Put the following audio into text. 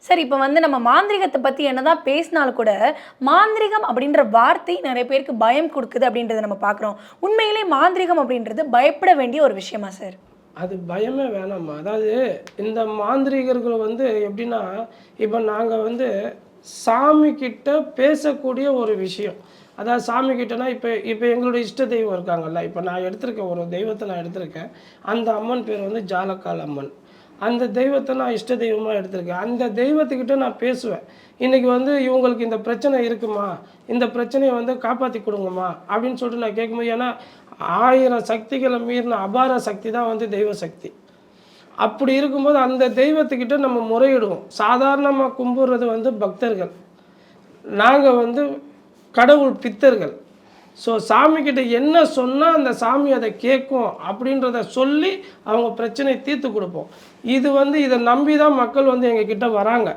Sir இப்போ வந்து நம்ம மாந்திரிகத்தை பத்தி என்னதான் பேசினாலும் கூட, மாந்திரிகம் அப்படின்ற வார்த்தை நெறைய பேருக்கு பயம் குடுக்குது அப்படின்றத நம்ம பார்க்குறோம். உண்மையிலே மாந்திரிகம் அப்படின்றது பயப்பட வேண்டிய ஒரு விஷயமா சார்? அது பயமே வேணாம்மா. அதாவது இந்த மாந்திரீகர்கள் வந்து எப்படின்னா, இப்போ நாங்க வந்து சாமி கிட்ட பேசக்கூடிய ஒரு விஷயம். அதாவது சாமி கிட்டனா இப்போ இப்போ எங்களுடைய இஷ்ட தெய்வம் இருக்காங்கல்ல. இப்போ நான் எடுத்திருக்கேன் ஒரு தெய்வத்த நான் எடுத்திருக்கேன். அந்த அம்மன் பேர் வந்து ஜாலக்கால் அம்மன். அந்த தெய்வத்த நான் இஷ்ட தெய்வமா எடுத்திருக்கேன். அந்த தெய்வத்துக்கிட்ட நான் பேசுவேன். இன்னைக்கு வந்து இவங்களுக்கு இந்த பிரச்சனை இருக்குமா? இந்த பிரச்சனைய வந்து காப்பாத்தி குடுங்கம்மா அப்படின்னு சொல்லிட்டு நான் கேட்கும்போது ஏன்னா 1000 சக்திகள மீறின அபார சக்தி தான் வந்து தெய்வ சக்தி. அப்படி இருக்கும்போது அந்த தெய்வத்துக்கிட்ட நம்ம முறையிடுவோம். சாதாரணமா கும்பிடுறது வந்து பக்தர்கள். நாங்க வந்து கடவுள் பித்தர்கள். ஸோ சாமிக்கிட்ட என்ன சொன்னா அந்த சாமி அத கேட்கும் அப்படின்றத சொல்லி அவங்க பிரச்சனைய தீர்த்து குடுப்போம். இது வந்து இத நம்பி தான் மக்கள் வந்து எங்ககிட்ட வராங்க.